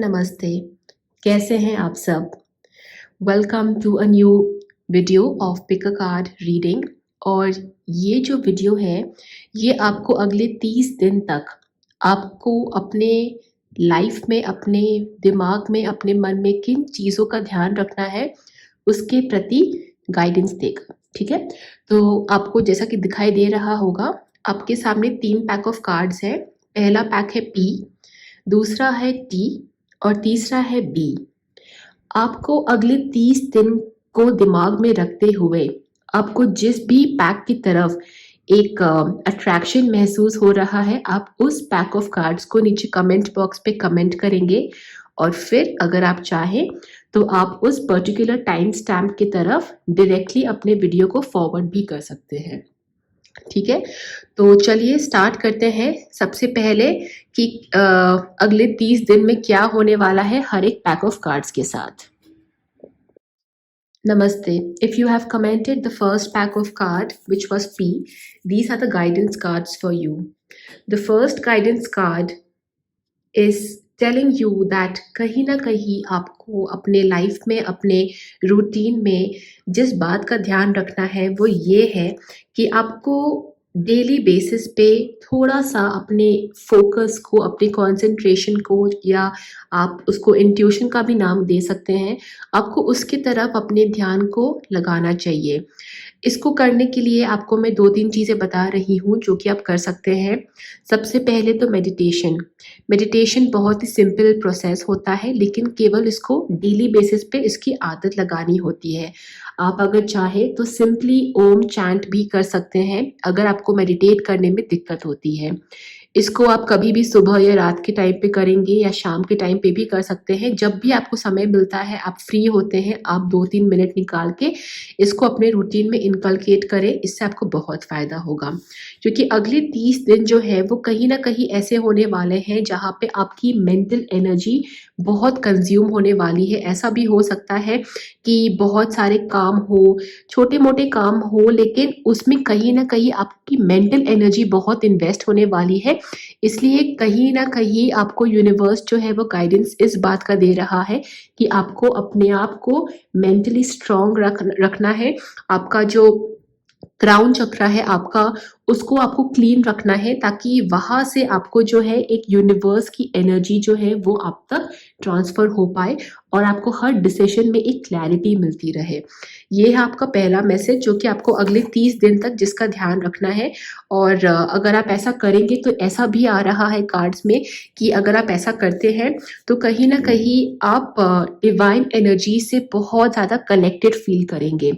नमस्ते। कैसे हैं आप सब? Welcome to a new video of pick a card reading. और ये जो वीडियो है, ये आपको अगले 30 दिन तक आपको अपने लाइफ में, अपने दिमाग में, अपने मन में किन चीज़ों का ध्यान रखना है, उसके प्रति गाइडेंस देगा, ठीक है? तो आपको जैसा कि दिखाई दे रहा होगा, आपके सामने 3 पैक ऑफ कार्ड्स हैं। पहला पैक है P, दूसरा है T और तीसरा है बी। आपको अगले 30 दिन को दिमाग में रखते हुए आपको जिस भी पैक की तरफ एक अट्रैक्शन महसूस हो रहा है, आप उस पैक ऑफ कार्ड्स को नीचे कमेंट बॉक्स पे कमेंट करेंगे और फिर अगर आप चाहें तो आप उस पर्टिकुलर टाइम स्टैम्प की तरफ डायरेक्टली अपने वीडियो को फॉरवर्ड भी कर सकते हैं, ठीक है? तो चलिए स्टार्ट करते हैं। सबसे पहले कि अगले 30 दिन में क्या होने वाला है हर एक पैक ऑफ कार्ड्स के साथ। Namaste. If you have commented the first pack of card, which was P, these are the guidance cards for you. The first guidance card is telling you that कहीं ना कहीं आपको अपने life में, अपने routine में जिस बात का ध्यान रखना है वो ये है कि आपको डेली बेसिस पे थोड़ा सा अपने फोकस को, अपने कंसंट्रेशन को, या आप उसको इंट्यूशन का भी नाम दे सकते हैं, आपको उसकी तरफ अपने ध्यान को लगाना चाहिए। इसको करने के लिए आपको मैं 2-3 चीज़ें बता रही हूँ जो कि आप कर सकते हैं। सबसे पहले तो मेडिटेशन। मेडिटेशन बहुत ही सिंपल प्रोसेस होता है, लेकिन केवल इसको डेली बेसिस पे इसकी आदत लगानी होती है। आप अगर चाहें तो सिंपली ओम चैंट भी कर सकते हैं अगर आपको मेडिटेट करने में दिक्कत होती है। इसको आप कभी भी सुबह या रात के टाइम पे करेंगे या शाम के टाइम पे भी कर सकते हैं। जब भी आपको समय मिलता है, आप फ्री होते हैं, आप 2-3 मिनट निकाल के इसको अपने रूटीन में इनकलकेट करें, इससे आपको बहुत फ़ायदा होगा। क्योंकि अगले 30 दिन जो है वो कहीं न कहीं ऐसे होने वाले हैं जहाँ पे आपकी मेंटल एनर्जी बहुत कंज़्यूम होने वाली है। ऐसा भी हो सकता है कि बहुत सारे काम हो, छोटे-मोटे काम हो, लेकिन उसमें कहीं न कहीं आपकी मेंटल एनर्जी बहुत इन्वेस्ट होने वाली है। इसलिए कहीं न कहीं आपको यूनिवर्स जो है वो गाइडेंस इस बात का दे रहा है कि आपको अपने आप को मेंटली स्ट्रॉन्ग रखना है। आपका जो क्राउन चक्रा है आपका, उसको आपको क्लीन रखना है, ताकि वहाँ से आपको जो है एक यूनिवर्स की एनर्जी जो है वो आप तक ट्रांसफ़र हो पाए और आपको हर डिसीजन में एक क्लैरिटी मिलती रहे। ये है आपका पहला मैसेज जो कि आपको अगले 30 दिन तक जिसका ध्यान रखना है। और अगर आप ऐसा करेंगे तो ऐसा भी आ रहा है कार्ड्स में कि अगर आप ऐसा करते हैं तो कहीं न कहीं आप डिवाइन एनर्जी से बहुत ज़्यादा कनेक्टेड फ़ील करेंगे।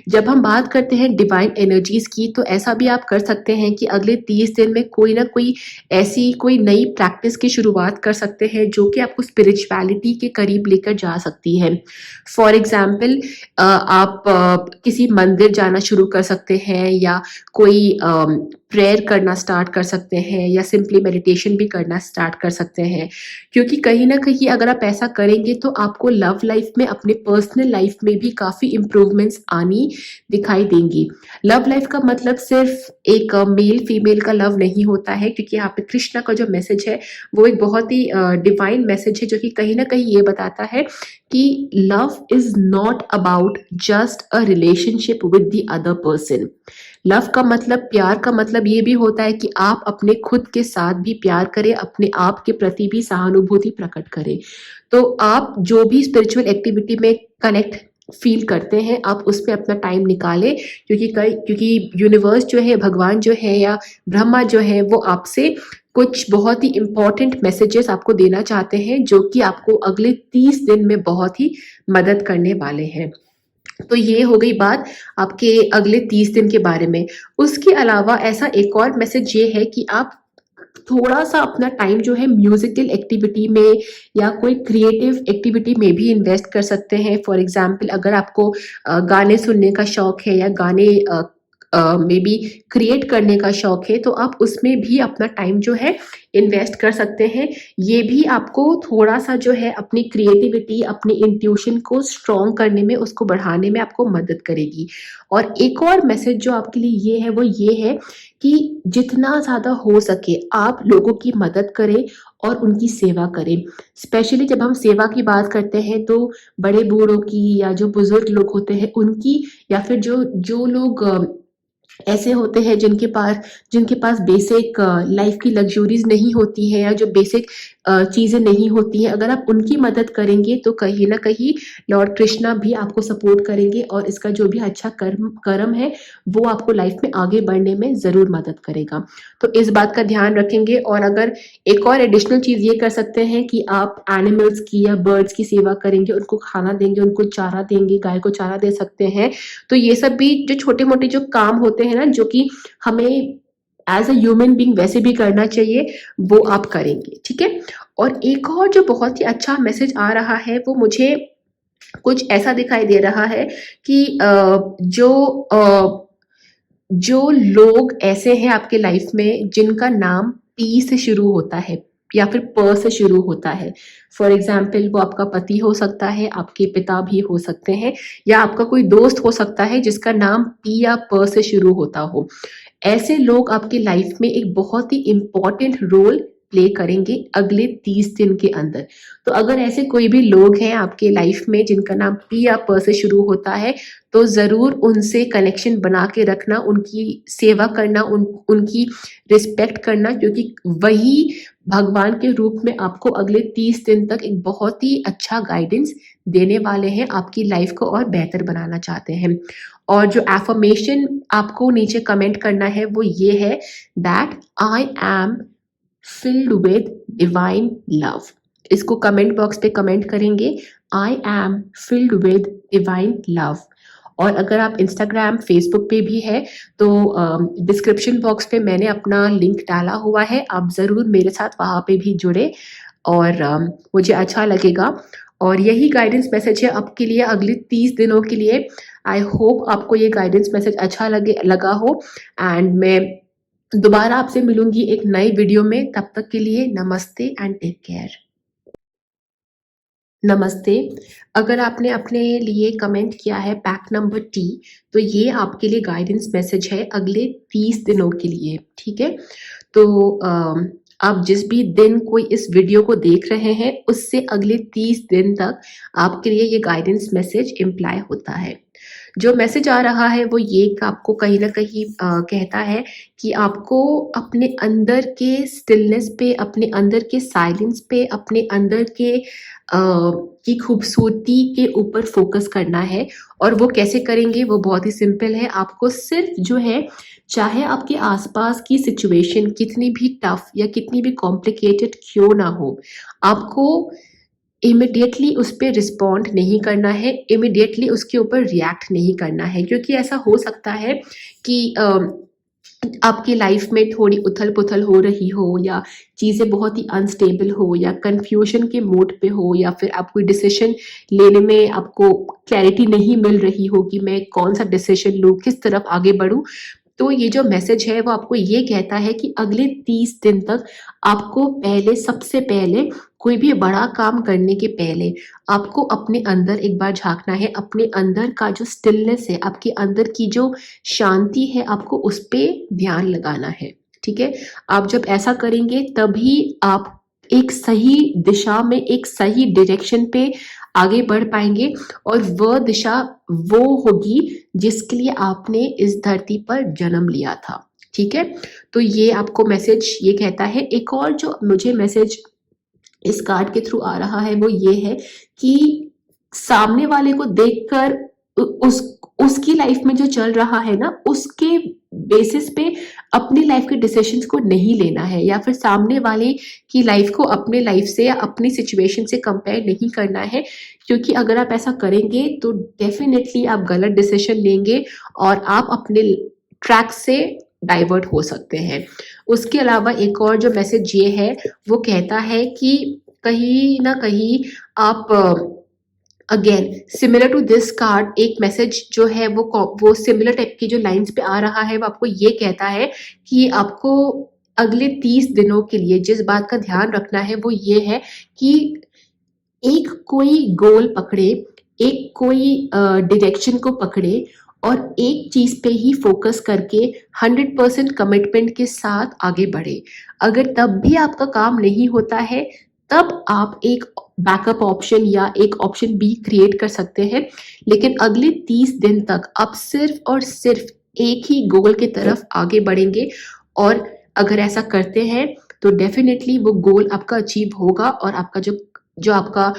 जब हम बात करते हैं डिवाइन एनर्जीज़ की, तो ऐसा भी आप कर सकते हैं कि अगले 30 दिन में कोई ना कोई ऐसी कोई नई प्रैक्टिस की शुरुआत कर सकते हैं जो कि आपको स्पिरिचुअलिटी के करीब लेकर जा सकती है। फॉर एग्ज़ाम्पल आप किसी मंदिर जाना शुरू कर सकते हैं, या कोई प्रेयर करना स्टार्ट कर सकते हैं, या सिंपली मेडिटेशन भी करना स्टार्ट कर सकते हैं। क्योंकि कहीं न कहीं अगर आप ऐसा करेंगे तो आपको लव लाइफ़ में, अपने पर्सनल लाइफ़ में भी काफ़ी इम्प्रूवमेंट्स आनी दिखाई देंगी। लव लाइफ़ का मतलब सिर्फ़ एक मेल फीमेल का लव नहीं होता है, क्योंकि यहाँ पे कृष्णा का जो मैसेज है वो एक बहुत ही डिवाइन मैसेज है जो कि कहीं न कहीं ये बताता है कि love is not about just a relationship with the other person. Love का मतलब, प्यार का मतलब ये भी होता है कि आप अपने खुद के साथ भी प्यार करें, अपने आप के प्रति भी सहानुभूति प्रकट करें। तो आप जो भी स्पिरिचुअल एक्टिविटी में कनेक्ट फ़ील करते हैं, आप उस पे अपना टाइम निकालें, क्योंकि यूनिवर्स जो है, भगवान जो है या ब्रह्मा जो है, वो आपसे कुछ बहुत ही इम्पोर्टेंट मैसेजेस आपको देना चाहते हैं जो कि आपको अगले 30 दिन में बहुत ही मदद करने वाले हैं। तो ये हो गई बात आपके अगले 30 दिन के बारे में। उसके अलावा ऐसा एक और मैसेज ये है कि आप थोड़ा-सा अपना टाइम जो है म्यूज़िकल एक्टिविटी में या कोई क्रिएटिव एक्टिविटी में भी इन्वेस्ट कर सकते हैं। फॉर एग्ज़ाम्पल अगर आपको गाने सुनने का शौक है, या गाने मे बी क्रिएट करने का शौक है, तो आप उसमें भी अपना टाइम जो है इन्वेस्ट कर सकते हैं। ये भी आपको थोड़ा सा जो है अपनी क्रिएटिविटी, अपनी इंट्यूशन को स्ट्रॉन्ग करने में, उसको बढ़ाने में आपको मदद करेगी। और एक और मैसेज जो आपके लिए ये है वो ये है कि जितना ज़्यादा हो सके आप लोगों की मदद करें और उनकी सेवा करें। स्पेशली जब हम सेवा की बात करते हैं तो बड़े बूढ़ों की या जो बुजुर्ग लोग होते हैं उनकी, या फिर जो जो लोग ऐसे होते हैं जिनके पास बेसिक लाइफ की लग्जरीज नहीं होती है, या जो बेसिक चीज़ें नहीं होती हैं, अगर आप उनकी मदद करेंगे तो कहीं ना कहीं लॉर्ड कृष्णा भी आपको सपोर्ट करेंगे और इसका जो भी अच्छा कर्म है वो आपको लाइफ में आगे बढ़ने में ज़रूर मदद करेगा। तो इस बात का ध्यान रखेंगे। और अगर एक और एडिशनल चीज़ ये कर सकते हैं कि आप एनिमल्स की या बर्ड्स की सेवा करेंगे, उनको खाना देंगे, उनको चारा देंगे, गाय को चारा दे सकते हैं। तो ये सब भी जो छोटे मोटे जो काम होते हैं ना, जो कि हमें एज अ ह्यूमन बीइंग वैसे भी करना चाहिए, वो आप करेंगे। ठीक है। और एक और जो बहुत ही अच्छा मैसेज आ रहा है वो मुझे कुछ ऐसा दिखाई दे रहा है कि जो लोग ऐसे हैं आपके लाइफ में जिनका नाम पी से शुरू होता है या फिर प से शुरू होता है, फॉर एग्जाम्पल वो आपका पति हो सकता है, आपके पिता भी हो सकते हैं, या आपका कोई दोस्त हो सकता है जिसका नाम पी या प से शुरू होता हो। ऐसे लोग आपकी लाइफ में एक बहुत ही इम्पॉर्टेंट रोल प्ले करेंगे अगले 30 दिन के अंदर। तो अगर ऐसे कोई भी लोग हैं आपके लाइफ में जिनका नाम पी या प से शुरू होता है, तो ज़रूर उनसे कनेक्शन बना के रखना, उनकी सेवा करना, उनकी रिस्पेक्ट करना, क्योंकि वही भगवान के रूप में आपको अगले 30 दिन तक एक बहुत ही अच्छा गाइडेंस देने वाले हैं, आपकी लाइफ को और बेहतर बनाना चाहते हैं। और जो एफर्मेशन आपको नीचे कमेंट करना है वो ये है, that I am filled with divine love. इसको कमेंट बॉक्स पे कमेंट करेंगे, I am filled with divine love. और अगर आप इंस्टाग्राम फेसबुक पे भी है तो डिस्क्रिप्शन बॉक्स पे मैंने अपना लिंक डाला हुआ है, आप ज़रूर मेरे साथ वहाँ पे भी जुड़े और मुझे अच्छा लगेगा। और यही गाइडेंस मैसेज है आपके लिए अगले 30 दिनों के लिए। आई होप आपको ये गाइडेंस मैसेज अच्छा लगा हो। एंड मैं दोबारा आपसे मिलूंगी एक नई वीडियो में। तब तक के लिए नमस्ते एंड टेक केयर। नमस्ते। अगर आपने अपने लिए कमेंट किया है पैक नंबर टी, तो ये आपके लिए गाइडेंस मैसेज है अगले 30 दिनों के लिए। ठीक है। तो आप जिस भी दिन कोई इस वीडियो को देख रहे हैं उससे अगले 30 दिन तक आपके लिए ये गाइडेंस मैसेज इम्प्लाई होता है। जो मैसेज आ रहा है वो ये कि आपको कहीं ना कहीं कहता है कि आपको अपने अंदर के स्टिलनेस पे, अपने अंदर के साइलेंस पे, अपने अंदर के की खूबसूरती के ऊपर फोकस करना है। और वो कैसे करेंगे, वो बहुत ही सिंपल है। आपको सिर्फ जो है, चाहे आपके आसपास की सिचुएशन कितनी भी टफ या कितनी भी कॉम्प्लिकेटेड क्यों ना हो, आपको इमिडिएटली उस पे रिस्पॉन्ड नहीं करना है, इमिडिएटली उसके ऊपर रिएक्ट नहीं करना है। क्योंकि ऐसा हो सकता है कि आपकी लाइफ में थोड़ी उथल पुथल हो रही हो, या चीज़ें बहुत ही अनस्टेबल हो, या कंफ्यूजन के मोड पे हो, या फिर आप कोई डिसीजन लेने में आपको क्लैरिटी नहीं मिल रही हो कि मैं कौन सा डिसीजन लूँ, किस तरफ आगे बढ़ूँ। तो ये जो मैसेज है वो आपको ये कहता है कि अगले 30 दिन तक आपको सबसे पहले कोई भी बड़ा काम करने के पहले आपको अपने अंदर एक बार झाँकना है। अपने अंदर का जो स्टिलनेस है, आपके अंदर की जो शांति है, आपको उस पे ध्यान लगाना है। ठीक है। आप जब ऐसा करेंगे तभी आप एक सही दिशा में, एक सही डायरेक्शन पे आगे बढ़ पाएंगे, और वह दिशा वो होगी जिसके लिए आपने इस धरती पर जन्म लिया था। ठीक है। तो ये आपको मैसेज ये कहता है। एक और जो मुझे मैसेज इस कार्ड के थ्रू आ रहा है वो ये है कि सामने वाले को देखकर उसकी लाइफ में जो चल रहा है ना, उसके बेसिस पे अपनी लाइफ के डिसीजंस को नहीं लेना है, या फिर सामने वाले की लाइफ को अपने लाइफ से या अपनी सिचुएशन से कंपेयर नहीं करना है। क्योंकि अगर आप ऐसा करेंगे तो डेफिनेटली आप गलत डिसीजन लेंगे और आप अपने ट्रैक से डाइवर्ट हो सकते हैं। उसके अलावा एक और जो मैसेज ये है वो कहता है कि कहीं ना कहीं आप again similar to this card एक मैसेज जो है वो सिमिलर टाइप की जो लाइंस पे आ रहा है वो आपको ये कहता है कि आपको अगले 30 दिनों के लिए जिस बात का ध्यान रखना है वो ये है कि एक कोई गोल पकड़े, एक कोई डायरेक्शन को पकड़े और एक चीज पे ही फोकस करके 100% कमिटमेंट के साथ आगे बढ़े। अगर तब भी आपका काम नहीं होता है तब आप एक बैकअप ऑप्शन या एक ऑप्शन बी क्रिएट कर सकते हैं, लेकिन अगले 30 दिन तक आप सिर्फ और सिर्फ एक ही गोल की तरफ आगे बढ़ेंगे। और अगर ऐसा करते हैं तो डेफिनेटली वो गोल आपका अचीव होगा और आपका जो आपका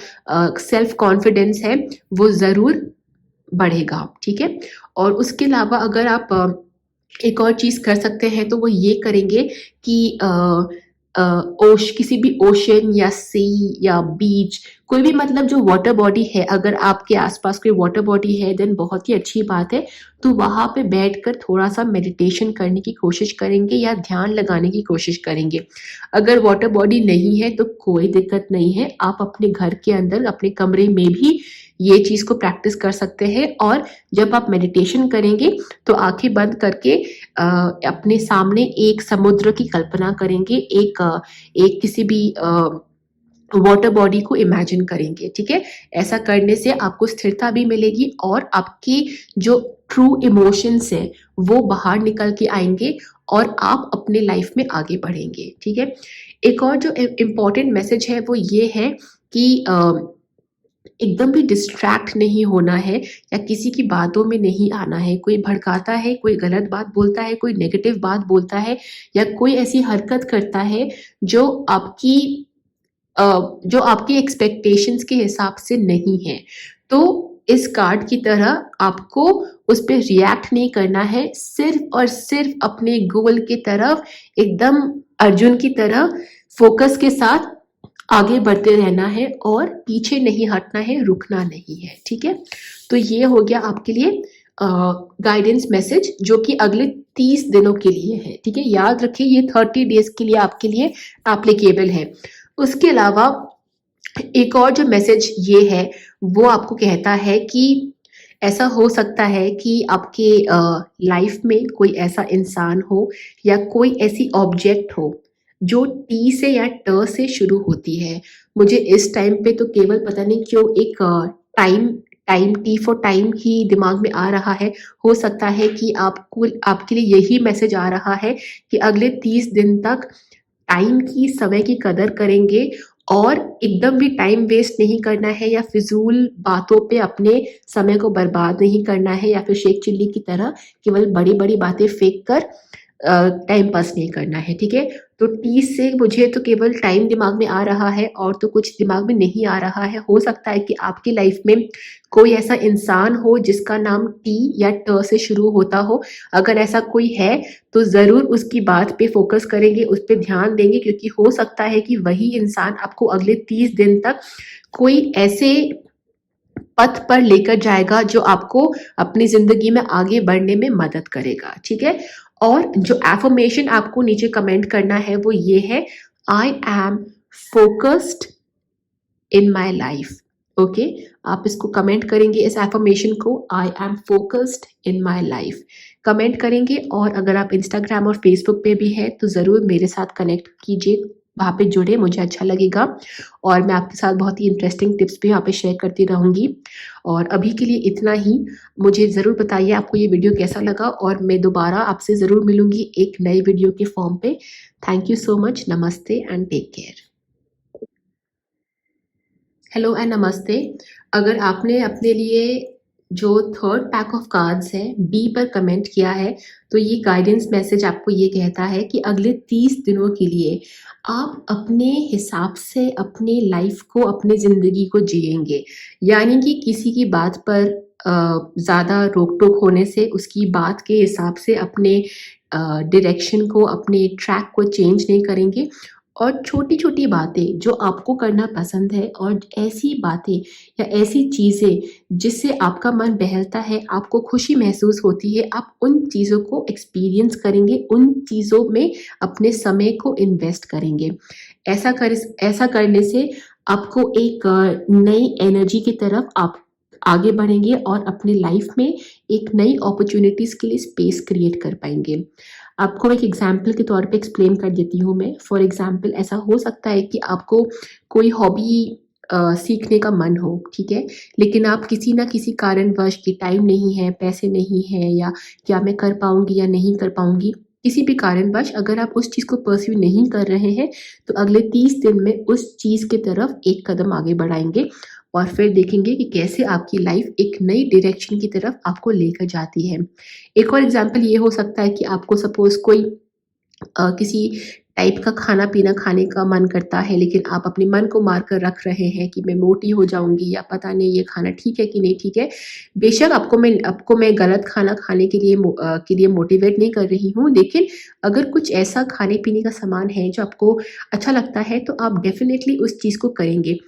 सेल्फ कॉन्फिडेंस है वो ज़रूर बढ़ेगा। ठीक है। और उसके अलावा अगर आप एक और चीज़ कर सकते हैं तो वो ये करेंगे कि किसी भी ओशन या सी या बीच, कोई भी मतलब जो वाटर बॉडी है, अगर आपके आसपास कोई वाटर बॉडी है देन बहुत ही अच्छी बात है। तो वहाँ पे बैठकर थोड़ा सा मेडिटेशन करने की कोशिश करेंगे या ध्यान लगाने की कोशिश करेंगे। अगर वाटर बॉडी नहीं है तो कोई दिक्कत नहीं है, आप अपने घर के अंदर अपने कमरे में भी ये चीज़ को प्रैक्टिस कर सकते हैं। और जब आप मेडिटेशन करेंगे तो आंखें बंद करके अपने सामने एक समुद्र की कल्पना करेंगे, एक किसी भी वाटर बॉडी को इमेजिन करेंगे। ठीक है। ऐसा करने से आपको स्थिरता भी मिलेगी और आपकी जो ट्रू इमोशंस है वो बाहर निकल के आएंगे और आप अपने लाइफ में आगे बढ़ेंगे। ठीक है। एक और जो इम्पोर्टेंट मैसेज है वो ये है कि एकदम भी डिस्ट्रैक्ट नहीं होना है या किसी की बातों में नहीं आना है। कोई भड़काता है, कोई गलत बात बोलता है, कोई नेगेटिव बात बोलता है या कोई ऐसी हरकत करता है जो आपकी एक्सपेक्टेशंस के हिसाब से नहीं है, तो इस कार्ड की तरह आपको उस पर रिएक्ट नहीं करना है। सिर्फ और सिर्फ अपने गोल की तरफ एकदम अर्जुन की तरह फोकस के साथ आगे बढ़ते रहना है और पीछे नहीं हटना है, रुकना नहीं है। ठीक है। तो ये हो गया आपके लिए गाइडेंस मैसेज जो कि अगले 30 दिनों के लिए है। ठीक है। याद रखिए ये 30 डेज के लिए आपके लिए एप्लीकेबल है। उसके अलावा एक और जो मैसेज ये है वो आपको कहता है कि ऐसा हो सकता है कि आपके लाइफ में कोई ऐसा इंसान हो या कोई ऐसी ऑब्जेक्ट हो जो टी से या ट से शुरू होती है। मुझे इस टाइम पे तो केवल पता नहीं क्यों एक time time tea for time ही दिमाग में आ रहा है। हो सकता है कि आपके लिए यही मैसेज आ रहा है कि अगले 30 दिन तक टाइम की, समय की कदर करेंगे और एकदम भी टाइम वेस्ट नहीं करना है या फिजूल बातों पे अपने समय को बर्बाद नहीं करना है या फिर शेख चिल्ली की तरह केवल बड़ी बड़ी बातें फेंक कर टाइम पास नहीं करना है। ठीक है। तो टी से मुझे तो केवल टाइम दिमाग में आ रहा है और तो कुछ दिमाग में नहीं आ रहा है। हो सकता है कि आपकी लाइफ में कोई ऐसा इंसान हो जिसका नाम टी या ट से शुरू होता हो। अगर ऐसा कोई है तो ज़रूर उसकी बात पे फोकस करेंगे, उस पर ध्यान देंगे, क्योंकि हो सकता है कि वही इंसान आपको अगले 30 दिन तक कोई ऐसे पथ पर लेकर जाएगा जो आपको अपनी जिंदगी में आगे बढ़ने में मदद करेगा। ठीक है। और जो एफर्मेशन आपको नीचे कमेंट करना है वो ये है, I am focused in my life. Okay. आप इसको कमेंट करेंगे, इस एफर्मेशन को, I am focused in my life comment करेंगे। और अगर आप इंस्टाग्राम और फेसबुक पे भी है तो ज़रूर मेरे साथ कनेक्ट कीजिए, वहाँ पे जुड़े, मुझे अच्छा लगेगा और मैं आपके साथ बहुत ही इंटरेस्टिंग टिप्स भी यहाँ पे शेयर करती रहूँगी। और अभी के लिए इतना ही। मुझे ज़रूर बताइए आपको ये वीडियो कैसा लगा और मैं दोबारा आपसे ज़रूर मिलूँगी एक नए वीडियो के फॉर्म पे। Thank you so much. Namaste and take care. Hello and namaste. अगर आपने अपने लिए जो थर्ड पैक ऑफ कार्ड्स है बी पर कमेंट किया है तो ये गाइडेंस मैसेज आपको ये कहता है कि अगले 30 दिनों के लिए आप अपने हिसाब से अपने लाइफ को, अपने ज़िंदगी को जिएंगे। यानी कि किसी की बात पर ज़्यादा रोक टोक होने से उसकी बात के हिसाब से अपने डायरेक्शन को, अपने ट्रैक को चेंज नहीं करेंगे। और छोटी छोटी बातें जो आपको करना पसंद है और ऐसी बातें या ऐसी चीज़ें जिससे आपका मन बहलता है, आपको खुशी महसूस होती है, आप उन चीज़ों को एक्सपीरियंस करेंगे, उन चीज़ों में अपने समय को इन्वेस्ट करेंगे। ऐसा करने से आपको एक नई एनर्जी की तरफ आप आगे बढ़ेंगे और अपनी लाइफ में एक नई अपॉर्चुनिटीज़ के लिए स्पेस क्रिएट कर पाएँगे। आपको एक एग्ज़ाम्पल के तौर पे एक्सप्लेन कर देती हूँ मैं। फॉर एग्ज़ाम्पल ऐसा हो सकता है कि आपको कोई हॉबी सीखने का मन हो, ठीक है? लेकिन आप किसी न किसी कारणवश कि टाइम नहीं है, पैसे नहीं हैं या क्या मैं कर पाऊँगी या नहीं कर पाऊँगी, किसी भी कारणवश अगर आप उस चीज़ को परस्यू नहीं कर रहे हैं, तो अगले 30 दिन में उस चीज़ की तरफ एक कदम आगे बढ़ाएँगे और फिर देखेंगे कि कैसे आपकी लाइफ एक नई डायरेक्शन की तरफ आपको लेकर जाती है। एक और एग्ज़ाम्पल ये हो सकता है कि आपको सपोज़ कोई किसी टाइप का खाना-पीना खाने का मन करता है, लेकिन आप अपने मन को मार कर रख रहे हैं कि मैं मोटी हो जाऊँगी या पता नहीं ये खाना ठीक है कि नहीं ठीक है। बेशक आपको मैं गलत खाना खाने के लिए मोटिवेट नहीं कर रही हूँ, लेकिन अगर कुछ ऐसा खाने-पीने का सामान है जो आपको अच्छा लगता है, तो आप डेफ़िनेटली उस चीज़ को करेंगे।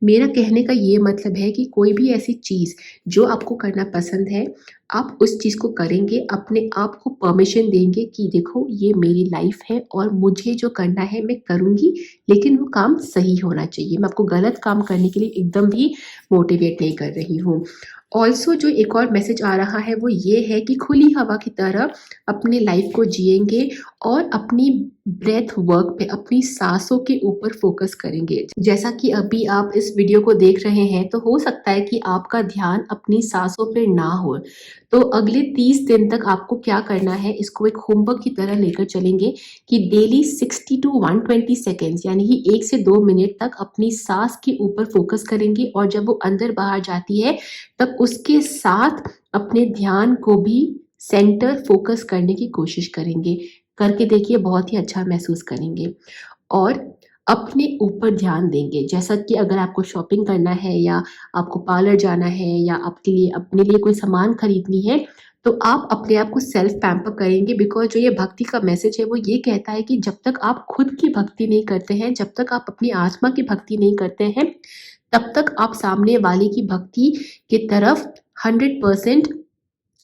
मेरा कहने का ये मतलब है कि कोई भी ऐसी चीज़ जो आपको करना पसंद है, आप उस चीज़ को करेंगे, अपने आप को परमिशन देंगे कि देखो ये मेरी लाइफ़ है और मुझे जो करना है मैं करूँगी, लेकिन वो काम सही होना चाहिए। मैं आपको गलत काम करने के लिए एकदम भी मोटिवेट नहीं कर रही हूँ। ऑल्सो जो एक और मैसेज आ रहा है वो ये है कि खुली हवा की तरह अपने लाइफ़ को जिएँगे और अपनी ब्रेथ वर्क पे अपनी साँसों के ऊपर फ़ोकस करेंगे। जैसा कि अभी आप इस वीडियो को देख रहे हैं, तो हो सकता है कि आपका ध्यान अपनी साँसों पे ना हो। तो अगले 30 दिन तक आपको क्या करना है, इसको एक होमवर्क की तरह लेकर चलेंगे कि डेली 60 टू 120 सेकंड्स यानी कि 1 से 2 मिनट तक अपनी साँस के ऊपर फ़ोकस करेंगे और जब वो अंदर-बाहर जाती है, तब उसके साथ अपने ध्यान को भी सेंटर फ़ोकस करने की कोशिश करेंगे। करके देखिए बहुत ही अच्छा महसूस करेंगे और अपने ऊपर ध्यान देंगे। जैसा कि अगर आपको शॉपिंग करना है या आपको पार्लर जाना है या आपके लिए अपने लिए कोई सामान खरीदनी है, तो आप अपने आप को सेल्फ पैम्पर करेंगे बिकॉज़ जो ये भक्ति का मैसेज है वो ये कहता है कि जब तक आप खुद की भक्ति नहीं करते हैं, जब तक आप अपनी आत्मा की भक्ति नहीं करते हैं, तब तक आप सामने वाले की भक्ति की तरफ 100%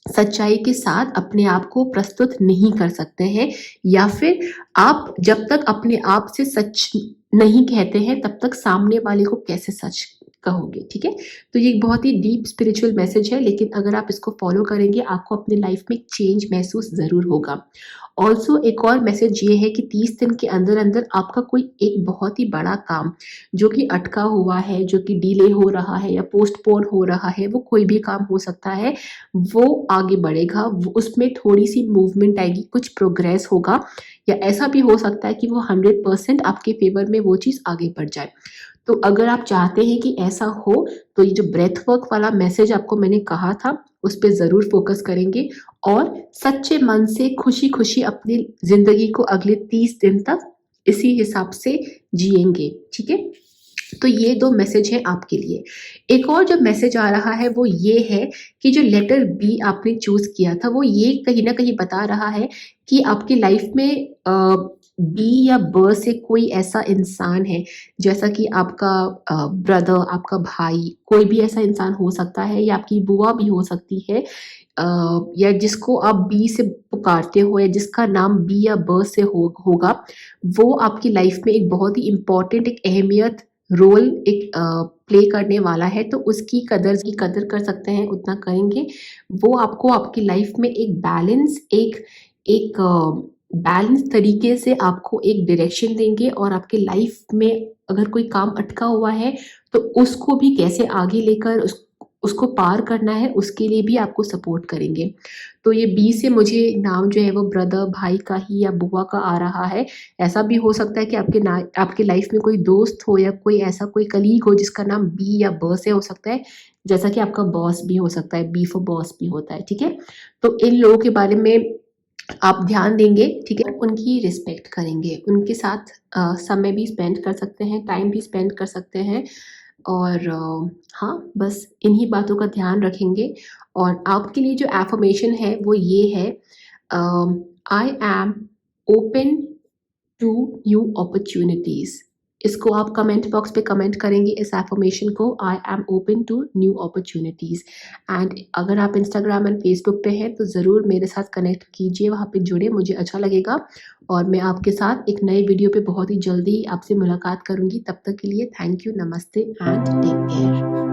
सच्चाई के साथ अपने आप को प्रस्तुत नहीं कर सकते हैं या फिर आप जब तक अपने आप से सच नहीं कहते हैं तब तक सामने वाले को कैसे सच कहोगे, ठीक है? तो ये एक बहुत ही डीप स्पिरिचुअल मैसेज है लेकिन अगर आप इसको फॉलो करेंगे आपको अपनी लाइफ में चेंज महसूस ज़रूर होगा। ऑल्सो एक और मैसेज ये है कि 30 दिन के अंदर-अंदर आपका कोई एक बहुत ही बड़ा काम जो कि अटका हुआ है, जो कि डिले हो रहा है या पोस्टपोन हो रहा है, वो कोई भी काम हो सकता है, वो आगे बढ़ेगा, वो उसमें थोड़ी-सी मूवमेंट आएगी, कुछ प्रोग्रेस होगा या ऐसा भी हो सकता है कि वो 100% आपके फ़ेवर में वो चीज़ आगे बढ़ जाए। तो अगर आप चाहते हैं कि ऐसा हो, तो ये जो ब्रेथ वर्क वाला मैसेज आपको मैंने कहा था, उस पे ज़रूर फ़ोकस करेंगे और सच्चे मन से खुशी-खुशी अपनी ज़िंदगी को अगले 30 दिन तक इसी हिसाब से जिएँगे, ठीक है? तो ये 2 मैसेज हैं आपके लिए। एक और जो मैसेज आ रहा है वो ये है कि जो लेटर बी आपने चूज़ किया था वो ये कहीं न कहीं बता रहा है कि आपकी लाइफ़ में बी या ब से कोई ऐसा इंसान है जैसा कि आपका ब्रदर, आपका भाई, कोई भी ऐसा इंसान हो सकता है या आपकी बुआ भी हो सकती है या जिसको आप बी से पुकारते हो या जिसका नाम बी या ब से होगा, वो आपकी लाइफ़ में एक बहुत ही इम्पोर्टेंट एक अहमियत रोल एक प्ले करने वाला है तो उसकी कदर कर सकते हैं उतना करेंगे। वो आपको आपकी लाइफ में एक बैलेंस तरीके से आपको एक डायरेक्शन देंगे और आपके लाइफ में अगर कोई काम अटका हुआ है तो उसको भी कैसे आगे लेकर उसको पार करना है उसके लिए भी आपको सपोर्ट करेंगे। तो ये बी से मुझे नाम जो है वो ब्रदर, भाई का ही या बुआ का आ रहा है। ऐसा भी हो सकता है कि आपके लाइफ में कोई दोस्त हो या कोई ऐसा कोई कलीग हो जिसका नाम बी या ब से हो सकता है, जैसा कि आपका बॉस भी हो सकता है, बी फॉर बॉस भी होता है, ठीक है? तो इन लोगों के बारे में आप ध्यान देंगे, ठीक है? उनकी रिस्पेक्ट करेंगे, उनके साथ समय भी स्पेंड कर सकते हैं, टाइम भी स्पेंड कर सकते हैं और हाँ, बस इन्हीं बातों का ध्यान रखेंगे और आपके लिए जो अफ़र्मेशन है वो ये है I am open to new opportunities. इसको आप कमेंट बॉक्स पे कमेंट करेंगे इस एफर्मेशन को, I am open to new opportunities. And अगर आप इंस्टाग्राम एंड फेसबुक पे हैं तो ज़रूर मेरे साथ कनेक्ट कीजिए, वहाँ पे जुड़े, मुझे अच्छा लगेगा। और मैं आपके साथ एक नए वीडियो पे बहुत ही जल्दी आपसे मुलाकात करूँगी। तब तक के लिए थैंक यू, नमस्ते एंड टेक केयर।